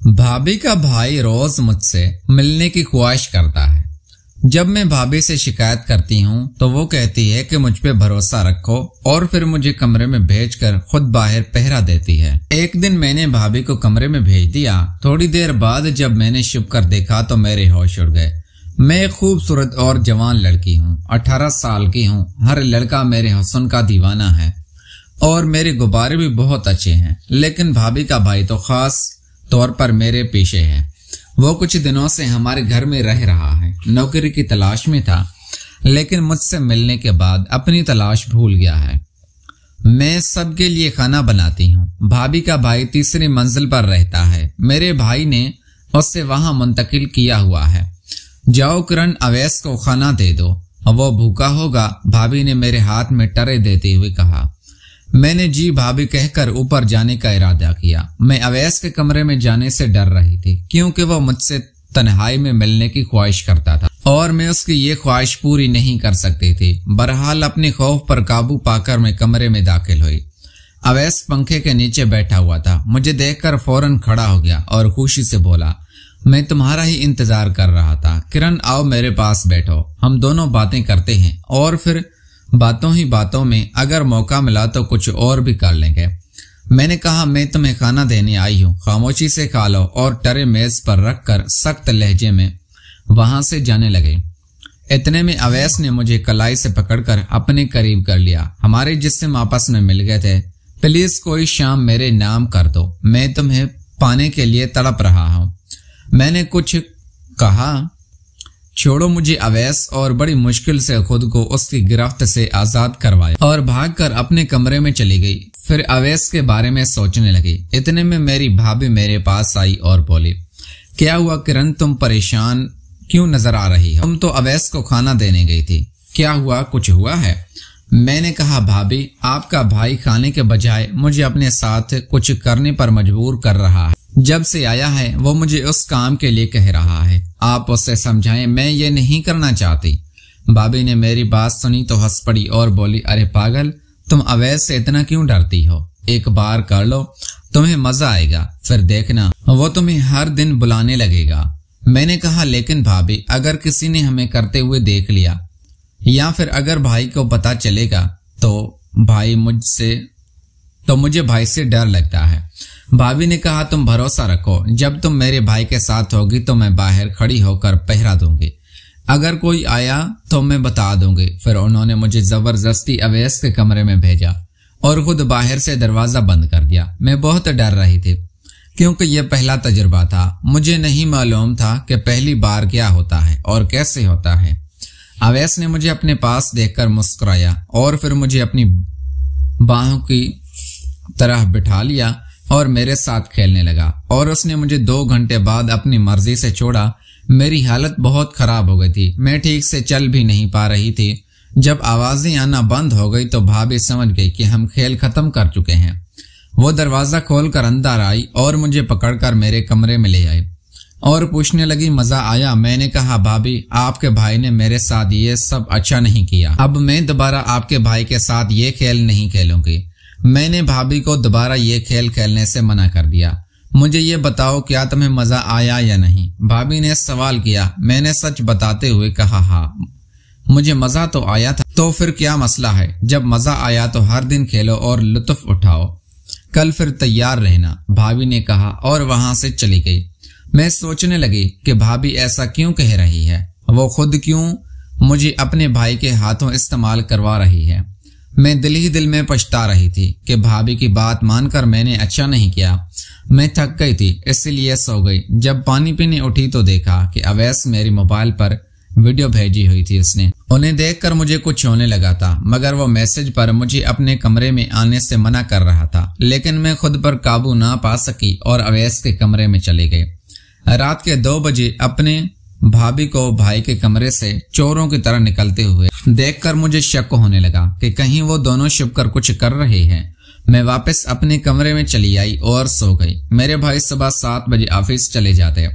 भाभी का भाई रोज मुझसे मिलने की ख्वाहिश करता है। जब मैं भाभी से शिकायत करती हूँ तो वो कहती है कि मुझ पे भरोसा रखो और फिर मुझे कमरे में भेजकर खुद बाहर पहरा देती है। एक दिन मैंने भाभी को कमरे में भेज दिया। थोड़ी देर बाद जब मैंने छुप कर देखा तो मेरे होश उड़ गए। मैं एक खूबसूरत और जवान लड़की हूँ, 18 साल की हूँ। हर लड़का मेरे हुस्न का दीवाना है और मेरे गुब्बारे भी बहुत अच्छे हैं, लेकिन भाभी का भाई तो खास तौर पर मेरे पीछे है। वो कुछ दिनों से हमारे घर में रह रहा है, नौकरी की तलाश में था, लेकिन मुझसे मिलने के बाद अपनी तलाश भूल गया है। मैं सबके लिए खाना बनाती हूँ। भाभी का भाई तीसरी मंजिल पर रहता है। मेरे भाई ने उससे वहां मुंतकिल किया हुआ है। जाओ किरण, अवैस को खाना दे दो, वो भूखा होगा, भाभी ने मेरे हाथ में टरे देते हुए कहा। मैंने जी भाभी कहकर ऊपर जाने का इरादा किया। मैं अवैस के कमरे में जाने से डर रही थी, क्योंकि वो मुझसे तन्हाई में मिलने की ख्वाहिश करता था और मैं उसकी ये ख्वाहिश पूरी नहीं कर सकती थी। बहरहाल अपने खौफ पर काबू पाकर मैं कमरे में दाखिल हुई। अवैस पंखे के नीचे बैठा हुआ था। मुझे देखकर फौरन खड़ा हो गया और खुशी से बोला, मैं तुम्हारा ही इंतजार कर रहा था। किरण, आओ मेरे पास बैठो, हम दोनों बातें करते हैं और फिर बातों ही बातों में अगर मौका मिला तो कुछ और भी कर लेंगे। मैंने कहा, मैं तुम्हें खाना देने आई हूँ, खामोशी से खा लो, और टरे मेज पर रखकर सख्त लहजे में वहां से जाने लगे। इतने में अवैस ने मुझे कलाई से पकड़कर अपने करीब कर लिया। हमारे जिस्म आपस में मिल गए थे। प्लीज कोई शाम मेरे नाम कर दो, मैं तुम्हें पाने के लिए तड़प रहा हूँ। मैंने कुछ कहा, छोड़ो मुझे अवैस, और बड़ी मुश्किल से खुद को उसकी गिरफ्त से आजाद करवाया और भागकर अपने कमरे में चली गई। फिर अवैस के बारे में सोचने लगी। इतने में मेरी भाभी मेरे पास आई और बोली, क्या हुआ किरण, तुम परेशान क्यों नजर आ रही हो? तुम तो अवैस को खाना देने गई थी, क्या हुआ, कुछ हुआ है? मैंने कहा, भाभी आपका भाई खाने के बजाय मुझे अपने साथ कुछ करने पर मजबूर कर रहा है। जब से आया है वो मुझे उस काम के लिए कह रहा है, आप उससे समझाएं, मैं ये नहीं करना चाहती। भाभी ने मेरी बात सुनी तो हंस पड़ी और बोली, अरे पागल, तुम अवैस से इतना क्यों डरती हो? एक बार कर लो, तुम्हें मजा आएगा, फिर देखना वो तुम्हें हर दिन बुलाने लगेगा। मैंने कहा, लेकिन भाभी, अगर किसी ने हमें करते हुए देख लिया या फिर अगर भाई को पता चलेगा तो मुझे भाई से डर लगता है। भाभी ने कहा, तुम भरोसा रखो, जब तुम मेरे भाई के साथ होगी तो मैं बाहर खड़ी होकर पहरा दूंगी। अगर कोई आया तो मैं बता दूंगी। फिर उन्होंने मुझे जबरदस्ती अवैस के कमरे में भेजा और खुद बाहर से दरवाजा बंद कर दिया। मैं बहुत डर रही थी, क्योंकि यह पहला तजुर्बा था। मुझे नहीं मालूम था कि पहली बार क्या होता है और कैसे होता है। अवैस ने मुझे अपने पास देखकर मुस्कुराया और फिर मुझे अपनी बाहों की तरह बिठा लिया और मेरे साथ खेलने लगा, और उसने मुझे 2 घंटे बाद अपनी मर्जी से छोड़ा। मेरी हालत बहुत खराब हो गई थी, मैं ठीक से चल भी नहीं पा रही थी। जब आवाजें आना बंद हो गई तो भाभी समझ गई कि हम खेल खत्म कर चुके हैं। वो दरवाजा खोलकर अंदर आई और मुझे पकड़कर मेरे कमरे में ले आई और पूछने लगी, मजा आया? मैंने कहा, भाभी, आपके भाई ने मेरे साथ ये सब अच्छा नहीं किया। अब मैं दोबारा आपके भाई के साथ ये खेल नहीं खेलूंगी। मैंने भाभी को दोबारा ये खेल खेलने से मना कर दिया। मुझे ये बताओ, क्या तुम्हें मजा आया या नहीं? भाभी ने सवाल किया। मैंने सच बताते हुए कहा, हाँ, मुझे मजा तो आया था। तो फिर क्या मसला है? जब मजा आया तो हर दिन खेलो और लुत्फ उठाओ, कल फिर तैयार रहना, भाभी ने कहा और वहां से चली गई। मैं सोचने लगी कि भाभी ऐसा क्यों कह रही है, वो खुद क्यों मुझे अपने भाई के हाथों इस्तेमाल करवा रही है। मैं दिल ही दिल में पछता रही थी कि भाभी की बात मानकर मैंने अच्छा नहीं किया। मैं थक गई थी, इसलिए सो गई। जब पानी पीने उठी तो देखा कि अवैस मेरी मोबाइल पर वीडियो भेजी हुई थी। उसने उन्हें देखकर मुझे कुछ होने लगा था, मगर वो मैसेज पर मुझे अपने कमरे में आने से मना कर रहा था। लेकिन मैं खुद पर काबू ना पा सकी और अवैस के कमरे में चले गए। रात के 2 बजे अपने भाभी को भाई के कमरे से चोरों की तरह निकलते हुए देखकर मुझे शक होने लगा कि कहीं वो दोनों छुपकर कुछ कर रहे हैं। मैं वापस अपने कमरे में चली आई और सो गई। मेरे भाई सुबह 7 बजे ऑफिस चले जाते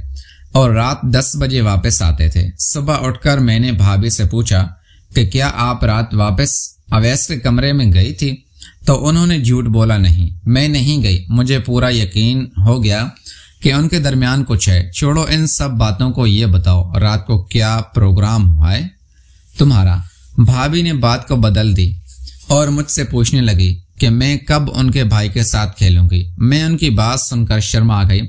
और रात 10 बजे वापस आते थे। सुबह उठकर मैंने भाभी से पूछा कि क्या आप रात वापस अवैस के कमरे में गई थी? तो उन्होंने झूठ बोला, नहीं, मैं नहीं गई। मुझे पूरा यकीन हो गया کہ ان کے درمیان کچھ ہے۔ چھوڑو ان سب باتوں کو، یہ بتاؤ رات کو کیا پروگرام ہوا ہے تمہارا؟ بھابھی نے بات کو بدل دی اور مجھ سے پوچھنے لگی کہ میں کب ان کے بھائی کے ساتھ کھیلوں گی۔ میں ان کی بات سن کر شرما گئی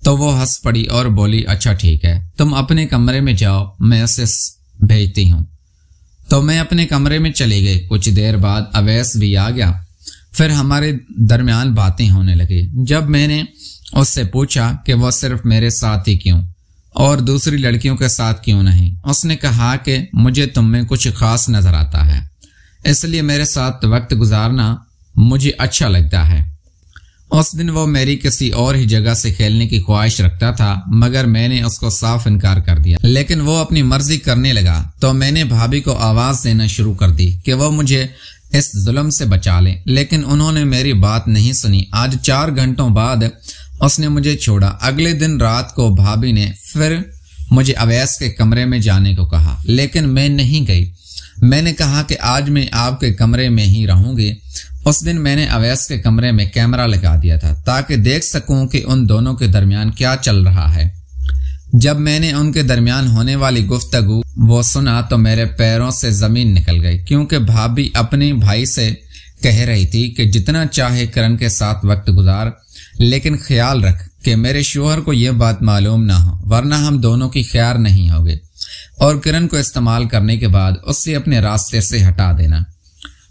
تو وہ ہنس پڑی اور بولی اچھا ٹھیک ہے، تم اپنے کمرے میں جاؤ، میں اسے بھیجتی ہوں۔ تو میں اپنے کمرے میں چلی گئی۔ کچھ دیر بعد اویس بھی آ گیا، پھر ہمارے درمیان باتیں ہونے لگی۔ جب میں نے اس سے پوچھا کہ وہ صرف میرے ساتھ ہی کیوں اور دوسری لڑکیوں کے ساتھ کیوں نہیں، اس نے کہا کہ مجھے تم میں کچھ خاص نظر آتا ہے، اس لیے میرے ساتھ وقت گزارنا مجھے اچھا لگتا ہے۔ اس دن وہ میری کسی اور ہی جگہ سے کھیلنے کی خواہش رکھتا تھا، مگر میں نے اس کو صاف انکار کر دیا، لیکن وہ اپنی مرضی کرنے لگا تو میں نے بھابھی کو آواز دینا شروع کر دی کہ وہ مجھے اس ظلم سے بچا لیں، لیکن انہوں نے میری بات نہیں سنی۔ آج 4 گھنٹوں بعد اس نے مجھے چھوڑا۔ اگلے دن رات کو بھابھی نے پھر مجھے اویس کے کمرے میں جانے کو کہا، لیکن میں نہیں گئی۔ میں نے کہا کہ آج میں آپ کے کمرے میں ہی رہوں گی۔ اس دن میں نے اویس کے کمرے میں کیمرہ لگا دیا تھا تاکہ دیکھ سکوں کہ ان دونوں کے درمیان کیا چل رہا ہے۔ جب میں نے ان کے درمیان ہونے والی گفتگو وہ سنا تو میرے پیروں سے زمین نکل گئی، کیونکہ بھابھی اپنے بھائی سے کہہ رہی تھی کہ جتنا چاہے کرن کے ساتھ وقت گزار، لیکن خیال رکھ کہ میرے شوہر کو یہ بات معلوم نہ ہو، ورنہ ہم دونوں کی خیر نہیں ہوگی، اور کرن کو استعمال کرنے کے بعد اس سے اپنے راستے سے ہٹا دینا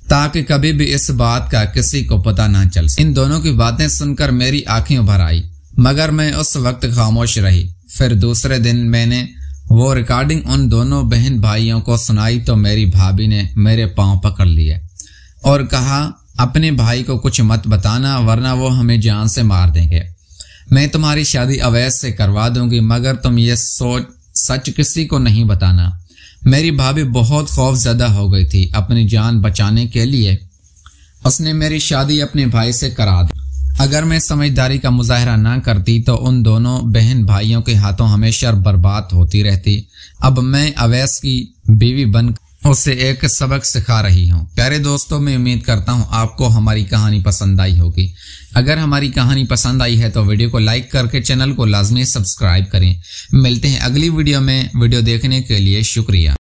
تاکہ کبھی بھی اس بات کا کسی کو پتہ نہ چل سکے۔ ان دونوں کی باتیں سن کر میری آنکھیں ابھر آئی، مگر میں اس وقت خاموش رہی۔ پھر دوسرے دن میں نے وہ ریکارڈنگ ان دونوں بہن بھائیوں کو سنائی تو میری بھابھی نے میرے پاؤں پکڑ لیے اور کہا اپنے بھائی کو کچھ مت بتانا ورنہ وہ ہمیں جان سے مار دیں گے۔ میں تمہاری شادی اویس سے کروا دوں گی، مگر تم یہ سچ کسی کو نہیں بتانا۔ میری بھابھی بہت خوف زدہ ہو گئی تھی۔ اپنی جان بچانے کے لیے اس نے میری شادی اپنے بھائی سے کرا دی۔ اگر میں سمجھداری کا مظاہرہ نہ کرتی تو ان دونوں بہن بھائیوں کے ہاتھوں ہمیشہ برباد ہوتی رہتی۔ اب میں اویس کی بیوی بن اسے ایک سبق سکھا رہی ہوں۔ پیارے دوستوں، میں امید کرتا ہوں آپ کو ہماری کہانی پسند آئی ہوگی۔ اگر ہماری کہانی پسند آئی ہے تو ویڈیو کو لائک کر کے چینل کو لازمی سبسکرائب کریں۔ ملتے ہیں اگلی ویڈیو میں۔ ویڈیو دیکھنے کے لیے شکریہ۔